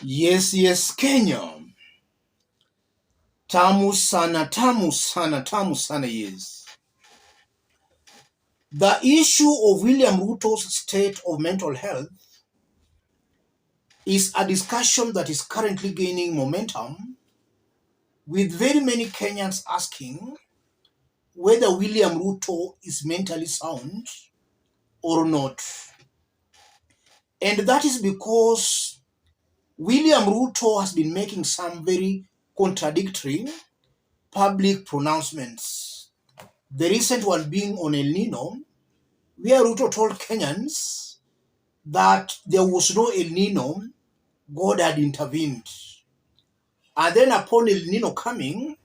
Yes, Kenya. Tamu sana, tamu sana, tamu sana, yes. The issue of William Ruto's state of mental health is a discussion that is currently gaining momentum, with very many Kenyans asking whether William Ruto is mentally sound or not. And that is because William Ruto has been making some very contradictory public pronouncements. The recent one being on El Nino, where Ruto told Kenyans that there was no El Nino, God had intervened. And then upon El Nino coming,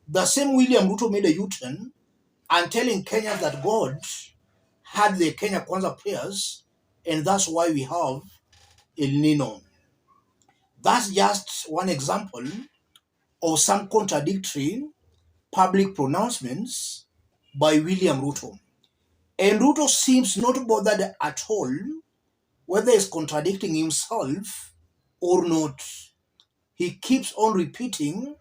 the same William Ruto made a U-turn and telling Kenyans that God had the Kenya Kwanza prayers, and that's why we have El Nino. That's just one example of some contradictory public pronouncements by William Ruto. And Ruto seems not bothered at all whether he's contradicting himself or not. He keeps on repeating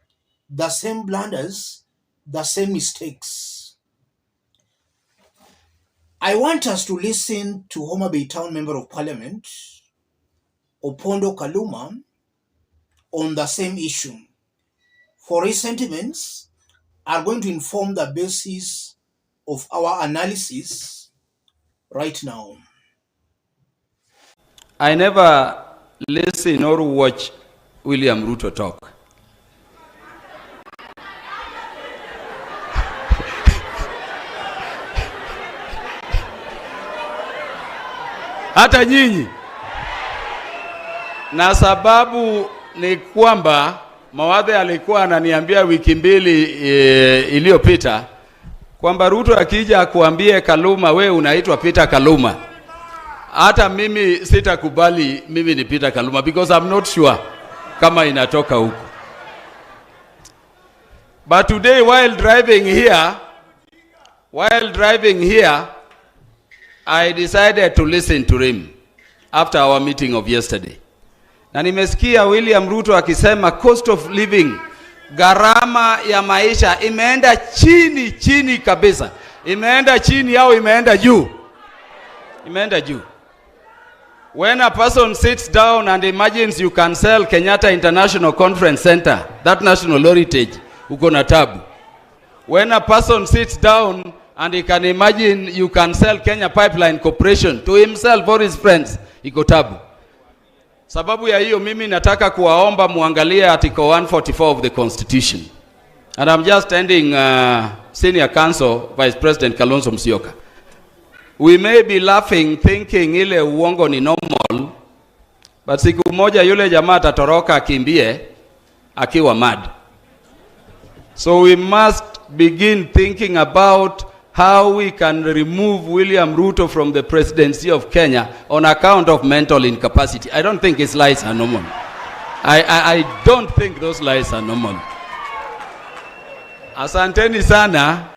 the same blunders, the same mistakes. I want us to listen to Homa Bay Town Member of Parliament, Opondo Kaluma, on the same issue. For his sentiments are going to inform the basis of our analysis right now. I never listen or watch William Ruto talk. Hata nyinyi. Na sababu ni kwamba Mawadhe alikuwa ananiambia wiki mbili iliyopita kwamba Ruto akija kuambie Kaluma we unaitwa Peter Kaluma. Hata mimi sitakubali mimi ni Peter Kaluma because I'm not sure kama inatoka huko. But today while driving here, I decided to listen to him after our meeting of yesterday. Na nimesikia William Ruto akisema cost of living, gharama ya maisha imeenda chini kabisa. Imeenda chini au imeenda juu? Imeenda juu. When a person sits down and imagines you can sell Kenyatta International Conference Center, that national heritage, uko na tabu. When a person sits down and he can imagine you can sell Kenya Pipeline Corporation to himself or his friends, iko tabu. Sababu ya hiyo mimi nataka kuwaomba muangalie article 144 of the Constitution. And I'm just ending Senior Counsel Vice President Kalonzo Musyoka. We may be laughing thinking ile uongo ni normal, but siku moja yule jamaa atatoroka akimbie akiwa mad. So we must begin thinking about how we can remove William Ruto from the presidency of Kenya on account of mental incapacity. I don't think his lies are normal. I don't think those lies are normal. Asanteni sana.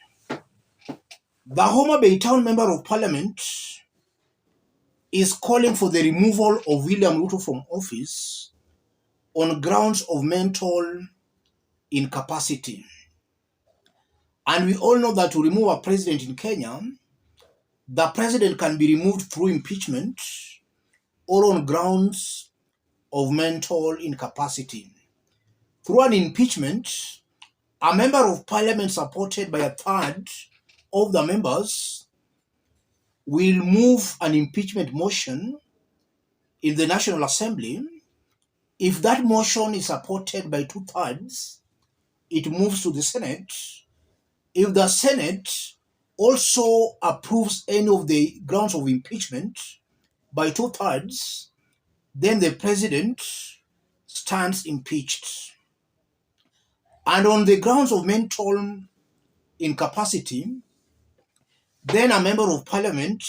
The Homa Bay Town Member of Parliament is calling for the removal of William Ruto from office on grounds of mental incapacity. And we all know that to remove a president in Kenya, the president can be removed through impeachment or on grounds of mental incapacity. Through an impeachment, a member of parliament supported by a third of the members will move an impeachment motion in the National Assembly. If that motion is supported by 2/3, it moves to the Senate. If the Senate also approves any of the grounds of impeachment by 2/3, then the president stands impeached. And on the grounds of mental incapacity, then a member of parliament,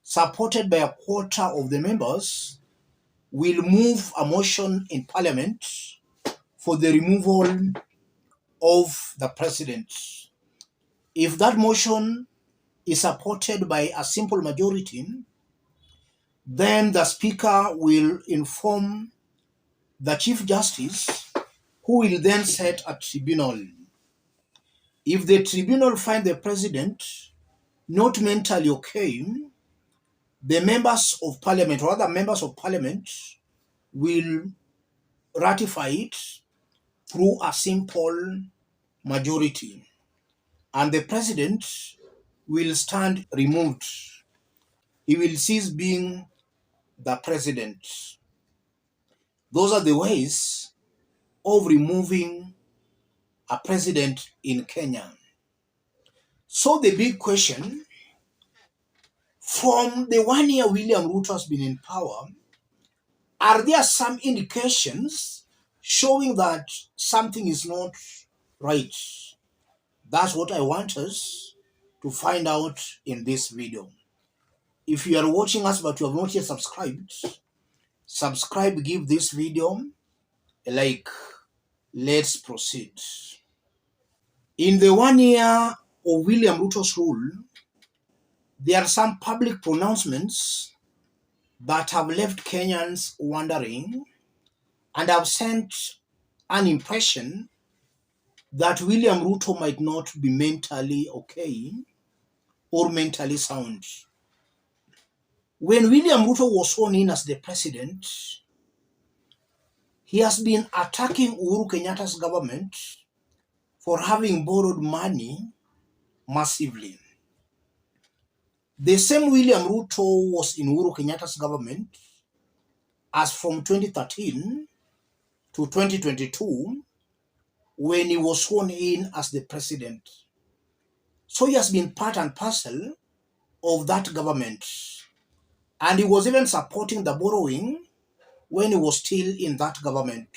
supported by a quarter of the members, will move a motion in parliament for the removal of the president. If that motion is supported by a simple majority, then the speaker will inform the Chief Justice, who will then set a tribunal. If the tribunal find the president not mentally okay, the members of parliament, or other members of parliament, will ratify it through a simple majority, and the president will stand removed. He will cease being the president. Those are the ways of removing a president in Kenya. So the big question, from the 1 year William Ruto has been in power, are there some indications showing that something is not right? That's what I want us to find out in this video. If you are watching us but you have not yet subscribed, subscribe, give this video a like. Let's proceed. In the 1 year of William Ruto's rule, there are some public pronouncements that have left Kenyans wondering and have sent an impression that William Ruto might not be mentally okay or mentally sound. When William Ruto was sworn in as the president, he has been attacking Uhuru Kenyatta's government for having borrowed money massively. The same William Ruto was in Uhuru Kenyatta's government as from 2013 to 2022 when he was sworn in as the president. So he has been part and parcel of that government. And he was even supporting the borrowing when he was still in that government.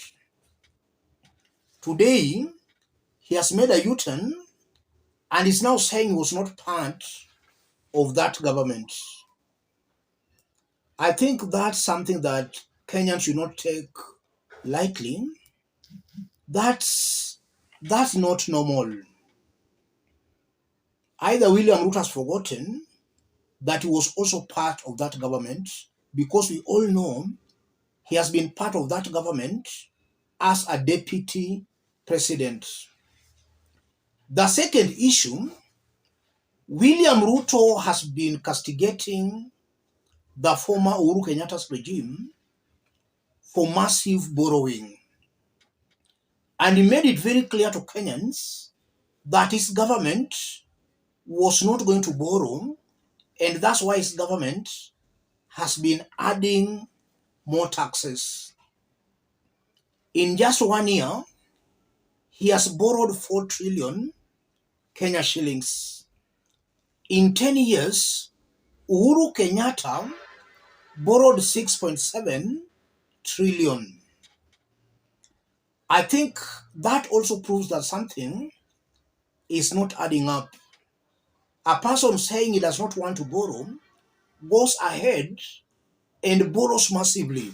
Today, he has made a U-turn and is now saying he was not part of that government. I think that's something that Kenyans should not take lightly. That's not normal. Either William Ruto has forgotten that he was also part of that government, because we all know he has been part of that government as a deputy president. The second issue, William Ruto has been castigating the former Uhuru Kenyatta's regime for massive borrowing. And he made it very clear to Kenyans that his government was not going to borrow, and that's why his government has been adding more taxes. In just 1 year, he has borrowed 4 trillion Kenya shillings. In 10 years, Uhuru Kenyatta borrowed 6.7 trillion. I think that also proves that something is not adding up. A person saying he does not want to borrow goes ahead and borrows massively.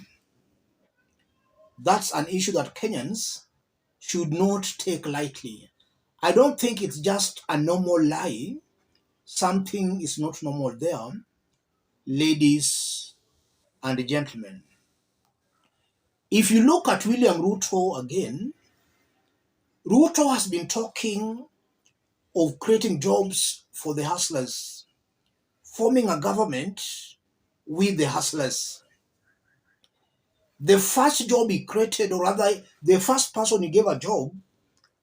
That's an issue that Kenyans should not take lightly. I don't think it's just a normal lie. Something is not normal there, ladies and gentlemen. If you look at William Ruto again, Ruto has been talking of creating jobs for the hustlers, forming a government with the hustlers. The first job he created, or rather, the first person he gave a job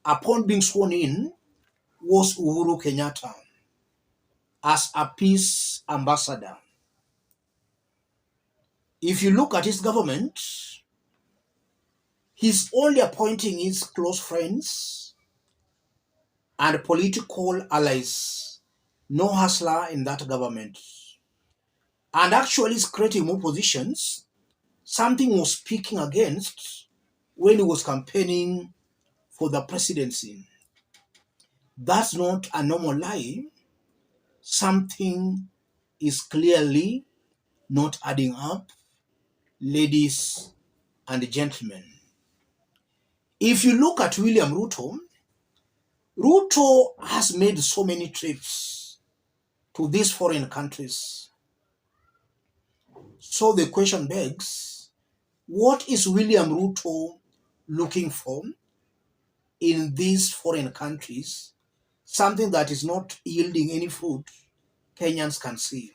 upon being sworn in, was Uhuru Kenyatta as a peace ambassador. If you look at his government, he's only appointing his close friends and political allies. No hustler in that government. And actually is creating more positions. Something he was speaking against when he was campaigning for the presidency. That's not a normal lie. Something is clearly not adding up, ladies and gentlemen. If you look at William Ruto, Ruto has made so many trips to these foreign countries. So the question begs, What is William Ruto looking for in these foreign countries? Something that is not yielding any fruit Kenyans can see.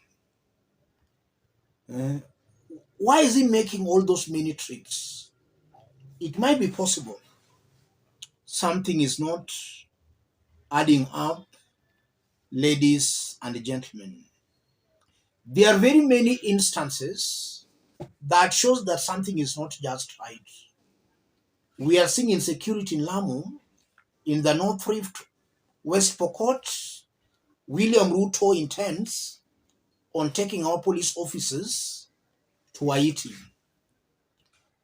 Uh, why is he making all those many trips? It might be possible something is not adding up, ladies and gentlemen. There are very many instances that shows that something is not just right. We are seeing insecurity in Lamu, in the North Rift, West Pokot. William Ruto intends on taking our police officers to Haiti.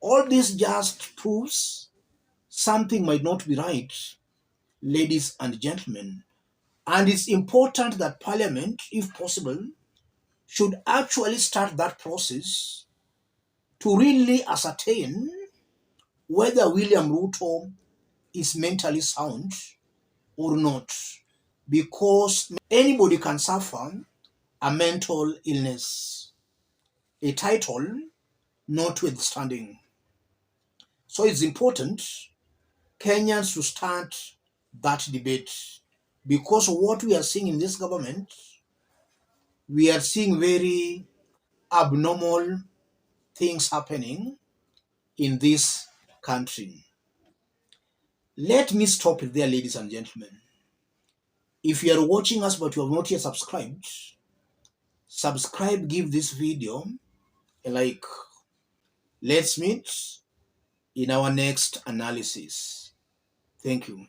All this just proves something might not be right, ladies and gentlemen. And it's important that Parliament, if possible, should actually start that process to really ascertain whether William Ruto is mentally sound or not. Because anybody can suffer a mental illness, a title notwithstanding. So it's important Kenyans to start that debate, because what we are seeing in this government, we are seeing very abnormal things happening in this country. Let me stop it there, ladies and gentlemen. If you are watching us but you have not yet subscribed, subscribe, give this video a like. Let's meet in our next analysis. Thank you.